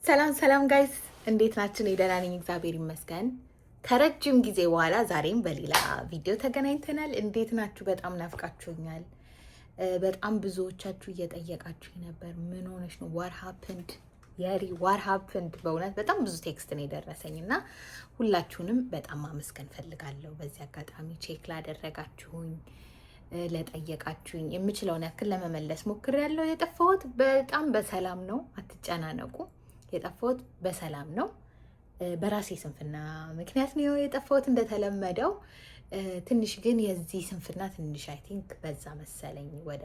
ሰላም ጋይስ እንዴት ናችሁ? እኔ ደህና ነኝ፣ እግዚአብሔር ይመስገን። ከረጅም ጊዜ በኋላ ዛሬም በሌላ ቪዲዮ ተገናኝተናል። እንዴት ናችሁ? በጣም ናፍቃችሁኛል። በጣም ብዙዎቻችሁ እየጠየቃችሁ ነበር፣ ምን ሆነሽ ነው? ዋት ሃፕንድ የሪ ዋት ሃፕንድ? በእውነት በጣም ብዙ ቴክስት ነው የደረሰኝ እና ሁላችሁንም በጣም ማመስገን ፈልጋለሁ። በዚህ አጋጣሚ ቼክ ላደረጋችሁኝ፣ ለጠየቃችሁኝ የምችለውን ያክል ለመመለስ ሞክሬያለሁ። የጠፋሁት በጣም በሰላም ነው፣ አትጨናነቁ። የጠፋሁት በሰላም ነው። በራሴ ስንፍና ምክንያት ነው የጠፋሁት እንደተለመደው። ትንሽ ግን የዚህ ስንፍና ትንሽ አይ ቲንክ በዛ መሰለኝ፣ ወደ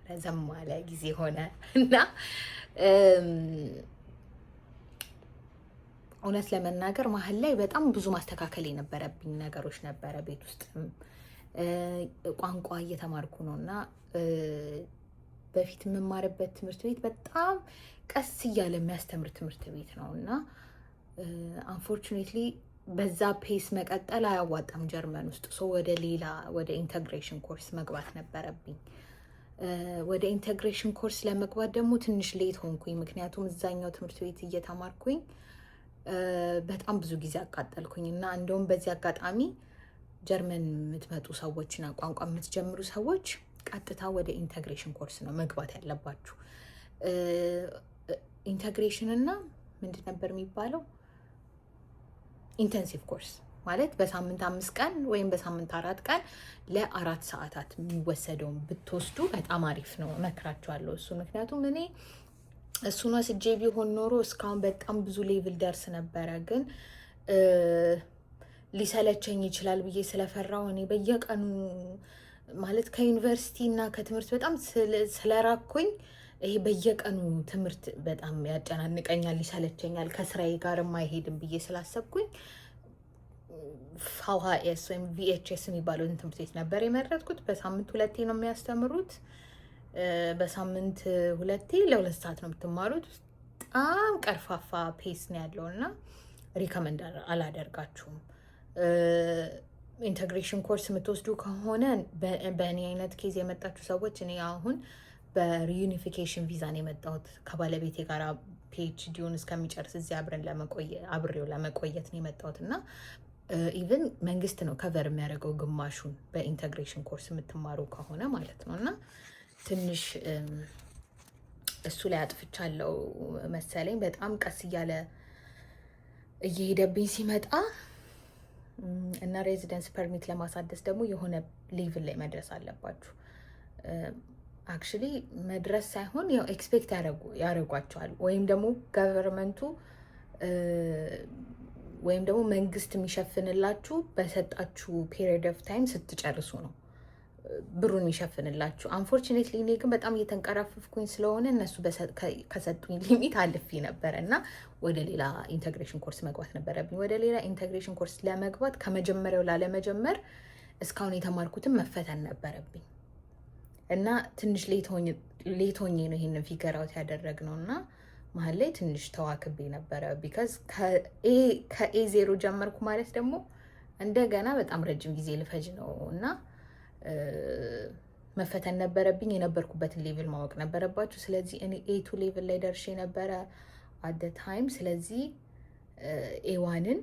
ረዘም ያለ ጊዜ ሆነ እና እውነት ለመናገር መሀል ላይ በጣም ብዙ ማስተካከል የነበረብኝ ነገሮች ነበረ። ቤት ውስጥ ቋንቋ እየተማርኩ ነው እና በፊት የምማርበት ትምህርት ቤት በጣም ቀስ እያለ የሚያስተምር ትምህርት ቤት ነው እና አንፎርቹኔትሊ በዛ ፔስ መቀጠል አያዋጣም ጀርመን ውስጥ። ወደ ኢንተግሬሽን ኮርስ መግባት ነበረብኝ። ወደ ኢንተግሬሽን ኮርስ ለመግባት ደግሞ ትንሽ ሌት ሆንኩኝ፣ ምክንያቱም እዛኛው ትምህርት ቤት እየተማርኩኝ በጣም ብዙ ጊዜ አቃጠልኩኝ እና እንደውም በዚህ አጋጣሚ ጀርመን የምትመጡ ሰዎችና ቋንቋ የምትጀምሩ ሰዎች ቀጥታ ወደ ኢንተግሬሽን ኮርስ ነው መግባት ያለባችሁ። ኢንተግሬሽን እና ምንድን ነበር የሚባለው? ኢንተንሲቭ ኮርስ ማለት በሳምንት 5 ቀን ወይም በሳምንት 4 ቀን ለ4 ሰዓታት የሚወሰደውን ብትወስዱ በጣም አሪፍ ነው፣ እመክራችኋለሁ እሱ። ምክንያቱም እኔ እሱን ወስጄ ቢሆን ኖሮ እስካሁን በጣም ብዙ ሌቭል ደርስ ነበረ፣ ግን ሊሰለቸኝ ይችላል ብዬ ስለፈራው እኔ በየቀኑ ማለት ከዩኒቨርሲቲ እና ከትምህርት በጣም ስለራኩኝ ይሄ በየቀኑ ትምህርት በጣም ያጨናንቀኛል፣ ይሰለቸኛል፣ ከስራዬ ጋር አይሄድም ብዬ ስላሰብኩኝ ቫውሃኤስ ወይም ቪኤችኤስ የሚባለውን ትምህርት ቤት ነበር የመረጥኩት። በሳምንት 2 ነው የሚያስተምሩት። በሳምንት 2 ለ2 ሰዓት ነው የምትማሩት። በጣም ቀርፋፋ ፔስ ነው ያለው እና ሪከመንድ አላደርጋችሁም። ኢንተግሬሽን ኮርስ የምትወስዱ ከሆነ በእኔ አይነት ኬዝ የመጣችሁ ሰዎች፣ እኔ አሁን በሪዩኒፊኬሽን ቪዛ ነው የመጣሁት ከባለቤቴ ጋር ፒኤችዲውን እስከሚጨርስ እዚህ አብሬው ለመቆየት ነው የመጣሁት እና ኢቨን መንግስት ነው ከቨር የሚያደርገው ግማሹን በኢንተግሬሽን ኮርስ የምትማሩ ከሆነ ማለት ነው። እና ትንሽ እሱ ላይ አጥፍቻለሁ መሰለኝ። በጣም ቀስ እያለ እየሄደብኝ ሲመጣ እና ሬዚደንስ ፐርሚት ለማሳደስ ደግሞ የሆነ ሌቭል ላይ መድረስ አለባችሁ። አክቹሊ መድረስ ሳይሆን ያው ኤክስፔክት ያደርጓቸዋል ወይም ደግሞ ገቨርንመንቱ ወይም ደግሞ መንግስት የሚሸፍንላችሁ በሰጣችሁ ፔሪድ ኦፍ ታይም ስትጨርሱ ነው ብሩን የሚሸፍንላችሁ። አንፎርቹኔትሊ እኔ ግን በጣም እየተንቀራፈፍኩኝ ስለሆነ እነሱ ከሰጡኝ ሊሚት አልፌ ነበረ እና ወደ ሌላ ኢንተግሬሽን ኮርስ መግባት ነበረብኝ። ወደ ሌላ ኢንተግሬሽን ኮርስ ለመግባት ከመጀመሪያው ላለመጀመር እስካሁን የተማርኩትን መፈተን ነበረብኝ እና ትንሽ ሌት ሆኜ ነው ይሄንን ፊገር አውት ያደረግነው እና መሀል ላይ ትንሽ ተዋክቤ ነበረ። ቢካዝ ከኤ 0 ጀመርኩ ማለት ደግሞ እንደገና በጣም ረጅም ጊዜ ልፈጅ ነው እና መፈተን ነበረብኝ። የነበርኩበትን ሌቭል ማወቅ ነበረባችሁ። ስለዚህ እኔ ኤ2 ሌቭል ላይ ደርሼ ነበረ አት ታይም። ስለዚህ ኤዋንን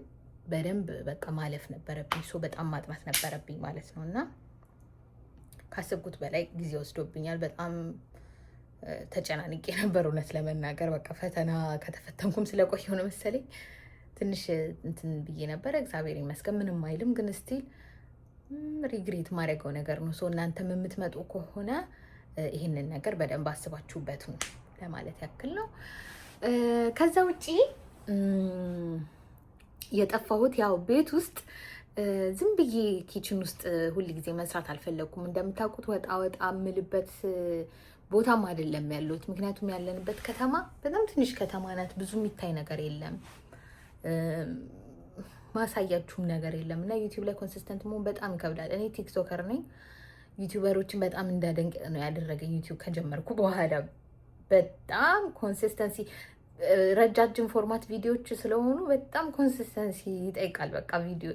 በደንብ በቃ ማለፍ ነበረብኝ። በጣም ማጥናት ነበረብኝ ማለት ነው እና ካሰብኩት በላይ ጊዜ ወስዶብኛል። በጣም ተጨናንቄ ነበር እውነት ለመናገር። በቃ ፈተና ከተፈተንኩም ስለቆየሁ ነው መሰለኝ ትንሽ እንትን ብዬ ነበረ። እግዚአብሔር ይመስገን ምንም አይልም፣ ግን ስቲል ሪግሬት ማድረገው ነገር ነው። እናንተም የምትመጡ ከሆነ ይህንን ነገር በደንብ አስባችሁበት ነው ለማለት ያክል ነው። ከዛ ውጪ የጠፋሁት ያው ቤት ውስጥ ዝም ብዬ ኪችን ውስጥ ሁል ጊዜ መስራት አልፈለኩም። እንደምታውቁት ወጣ የምልበት ቦታም አይደለም ያለሁት፣ ምክንያቱም ያለንበት ከተማ በጣም ትንሽ ከተማ ናት። ብዙ የሚታይ ነገር የለም፣ ማሳያችሁም ነገር የለም እና ዩቲዩብ ላይ ኮንሲስተንት መሆን በጣም ይከብዳል። እኔ ቲክቶከር ነኝ። ዩቲዩበሮችን በጣም እንዳደንቅ ነው ያደረገኝ ዩቲዩብ ከጀመርኩ በኋላ። በጣም ኮንሲስተንሲ፣ ረጃጅም ፎርማት ቪዲዮዎች ስለሆኑ በጣም ኮንሲስተንሲ ይጠይቃል። በቃ ቪዲዮ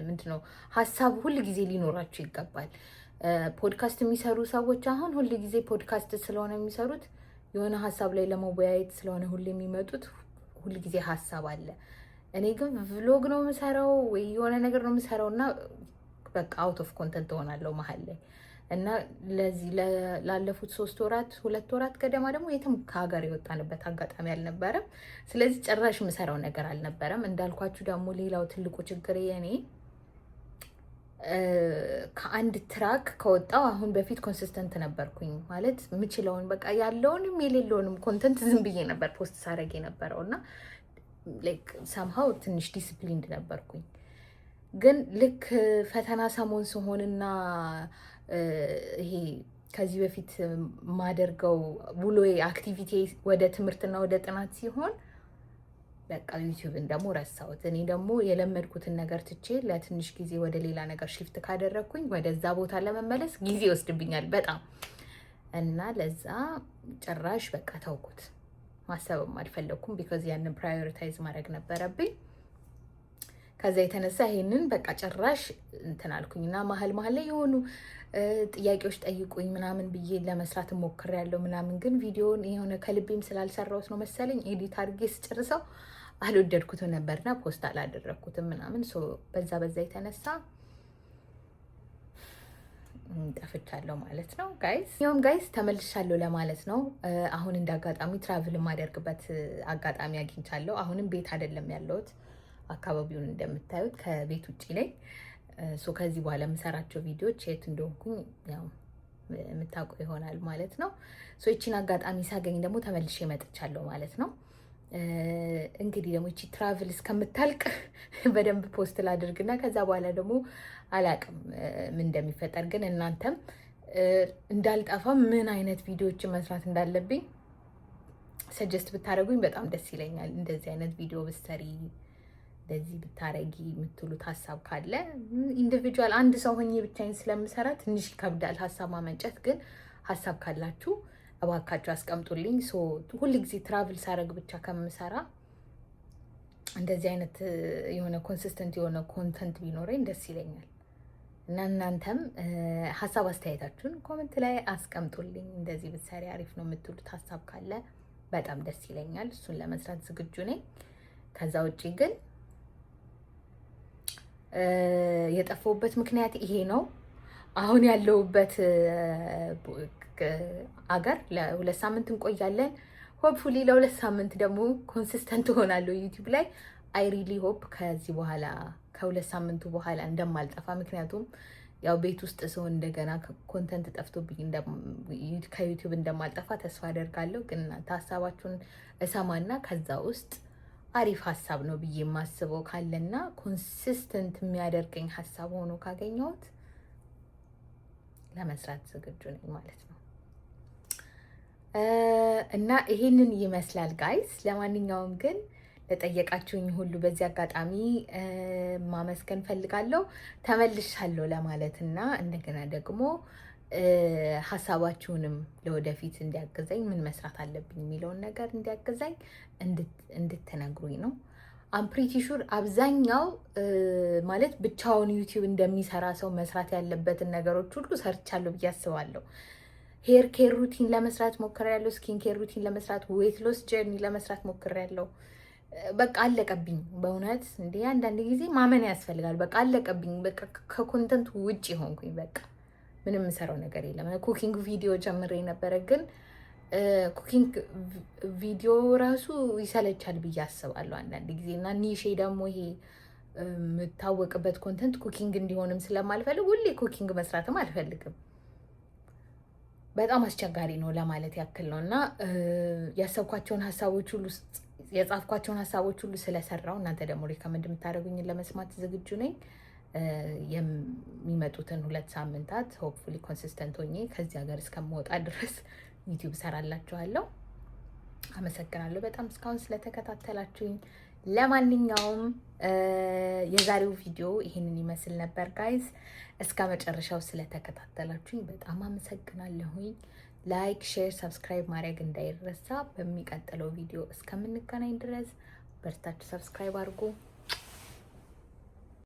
ምንድን ነው ሀሳብ ሁል ጊዜ ሊኖራችሁ ይገባል። ፖድካስት የሚሰሩ ሰዎች አሁን ሁል ጊዜ ፖድካስት ስለሆነ የሚሰሩት የሆነ ሀሳብ ላይ ለመወያየት ስለሆነ ሁሌ የሚመጡት ሁል ጊዜ ሀሳብ አለ። እኔ ግን ቭሎግ ነው የምሰራው ወይ የሆነ ነገር ነው የምሰራው እና በቃ አውት ኦፍ ኮንተንት እሆናለሁ መሀል ላይ እና ለዚህ ላለፉት 2 ወራት ገደማ ደግሞ የትም ከሀገር የወጣንበት አጋጣሚ አልነበረም። ስለዚህ ጭራሽ የምሰራው ነገር አልነበረም። እንዳልኳችሁ ደግሞ ሌላው ትልቁ ችግር የኔ ከአንድ ትራክ ከወጣው አሁን በፊት ኮንሲስተንት ነበርኩኝ ማለት የምችለውን በቃ ያለውንም የሌለውንም ኮንተንት ዝም ብዬ ነበር ፖስት ሳደርግ የነበረው እና ላይክ ሰምሃው ትንሽ ዲስፕሊንድ ነበርኩኝ። ግን ልክ ፈተና ሰሞን ሲሆንና ይሄ ከዚህ በፊት ማደርገው ውሎዬ አክቲቪቲ ወደ ትምህርትና ወደ ጥናት ሲሆን በቃ ዩቲዩብን ደግሞ ረሳሁት። እኔ ደግሞ የለመድኩትን ነገር ትቼ ለትንሽ ጊዜ ወደ ሌላ ነገር ሽፍት ካደረግኩኝ ወደዛ ቦታ ለመመለስ ጊዜ ይወስድብኛል በጣም እና ለዛ ጭራሽ በቃ ተውኩት። ማሰብም አልፈለኩም ቢኮዝ ያንን ፕራዮሪታይዝ ማድረግ ነበረብኝ። ከዛ የተነሳ ይሄንን በቃ ጭራሽ እንትን አልኩኝና መሀል ላይ የሆኑ ጥያቄዎች ጠይቁኝ ምናምን ብዬ ለመስራት ሞክሬያለሁ ምናምን፣ ግን ቪዲዮውን የሆነ ከልቤም ስላልሰራሁት ነው መሰለኝ ኤዲት አድርጌ ስጨርሰው አልወደድኩትም ነበርና ፖስት አላደረግኩትም ምናምን። በዛ የተነሳ ጠፍቻለሁ ማለት ነው ጋይስ። ይኸውም ጋይስ ተመልሻለሁ ለማለት ነው። አሁን እንደ አጋጣሚ ትራቭል የማደርግበት አጋጣሚ አግኝቻለሁ። አሁንም ቤት አይደለም ያለሁት፣ አካባቢውን እንደምታዩት ከቤት ውጭ ላይ ከዚህ በኋላ የምሰራቸው ቪዲዮዎች የት እንደሆንኩኝ ያው የምታውቁ ይሆናል ማለት ነው። ይቺን አጋጣሚ ሳገኝ ደግሞ ተመልሼ መጥቻለሁ ማለት ነው። እንግዲህ ደግሞ ይቺ ትራቭል እስከምታልቅ በደንብ ፖስት ላድርግና ከዛ በኋላ ደግሞ አላቅም ምን እንደሚፈጠር፣ ግን እናንተም እንዳልጠፋ ምን አይነት ቪዲዮዎችን መስራት እንዳለብኝ ሰጀስት ብታደርጉኝ በጣም ደስ ይለኛል። እንደዚህ አይነት ቪዲዮ ብትሰሪ፣ እንደዚህ ብታረጊ የምትሉት ሀሳብ ካለ ኢንዲቪጁዋል አንድ ሰው ሆኜ ብቻዬን ስለምሰራ ትንሽ ይከብዳል ሀሳብ ማመንጨት። ግን ሀሳብ ካላችሁ እባካችሁ አስቀምጡልኝ። ሁል ጊዜ ትራቭል ሳረግ ብቻ ከምሰራ እንደዚህ አይነት የሆነ ኮንሲስተንት የሆነ ኮንተንት ቢኖረኝ ደስ ይለኛል እና እናንተም ሀሳብ አስተያየታችሁን ኮመንት ላይ አስቀምጡልኝ። እንደዚህ ብትሰሪ አሪፍ ነው የምትሉት ሀሳብ ካለ በጣም ደስ ይለኛል። እሱን ለመስራት ዝግጁ ነኝ። ከዛ ውጪ ግን የጠፋሁበት ምክንያት ይሄ ነው። አሁን ያለሁበት አገር ለ2 ሳምንት እንቆያለን። ሆፕፉሊ ለ2 ሳምንት ደግሞ ኮንሲስተንት ሆናለሁ ዩቲዩብ ላይ። አይ ሪሊ ሆፕ ከዚህ በኋላ ከ2 ሳምንቱ በኋላ እንደማልጠፋ። ምክንያቱም ያው ቤት ውስጥ ሰው እንደገና ኮንተንት ጠፍቶብኝ ከዩቲዩብ እንደማልጠፋ ተስፋ አደርጋለሁ። ግን እናንተ ሀሳባችሁን እሰማና ከዛ ውስጥ አሪፍ ሀሳብ ነው ብዬ የማስበው ካለና ኮንሲስተንት የሚያደርገኝ ሀሳብ ሆኖ ካገኘሁት ለመስራት ዝግጁ ነኝ ማለት ነው። እና ይሄንን ይመስላል ጋይስ። ለማንኛውም ግን ለጠየቃችሁኝ ሁሉ በዚህ አጋጣሚ ማመስገን ፈልጋለሁ። ተመልሻለሁ ለማለት እና እንደገና ደግሞ ሀሳባችሁንም ለወደፊት እንዲያግዘኝ ምን መስራት አለብኝ የሚለውን ነገር እንዲያግዘኝ እንድትነግሩኝ ነው። አምፕሪቲ ሹር አብዛኛው ማለት ብቻውን ዩቲዩብ እንደሚሰራ ሰው መስራት ያለበትን ነገሮች ሁሉ ሰርቻለሁ ብዬ አስባለሁ። ሄር ኬር ሩቲን ለመስራት ሞክሬያለሁ። ስኪን ኬር ሩቲን ለመስራት፣ ዌት ሎስ ጀርኒ ለመስራት ሞክሬያለሁ። በቃ አለቀብኝ በእውነት እንዴ! አንዳንድ ጊዜ ማመን ያስፈልጋል። በቃ አለቀብኝ። በቃ ከኮንተንት ውጭ ሆንኩኝ። በቃ ምንም የምሰራው ነገር የለም። ኩኪንግ ቪዲዮ ጀምሬ ነበረ፣ ግን ኩኪንግ ቪዲዮ ራሱ ይሰለቻል ብዬ አስባለሁ አንዳንድ ጊዜ እና ኒሼ ደግሞ ይሄ የምታወቅበት ኮንተንት ኩኪንግ እንዲሆንም ስለማልፈልግ ሁሌ ኩኪንግ መስራትም አልፈልግም። በጣም አስቸጋሪ ነው ለማለት ያክል ነው። እና ያሰብኳቸውን ሀሳቦች ሁሉ የጻፍኳቸውን ሀሳቦች ሁሉ ስለሰራው እናንተ ደግሞ ሪከመንድ የምታደርጉኝን ለመስማት ዝግጁ ነኝ። የሚመጡትን 2 ሳምንታት ሆፕፉሊ ኮንሲስተንት ሆኜ ከዚህ ሀገር እስከምወጣ ድረስ ዩቲዩብ ሰራላችኋለሁ። አመሰግናለሁ በጣም እስካሁን ስለተከታተላችሁኝ። ለማንኛውም የዛሬው ቪዲዮ ይሄንን ይመስል ነበር ጋይዝ። እስከ መጨረሻው ስለተከታተላችሁኝ በጣም አመሰግናለሁኝ። ላይክ፣ ሼር፣ ሰብስክራይብ ማድረግ እንዳይረሳ። በሚቀጥለው ቪዲዮ እስከምንገናኝ ድረስ በርታችሁ ሰብስክራይብ አድርጉ።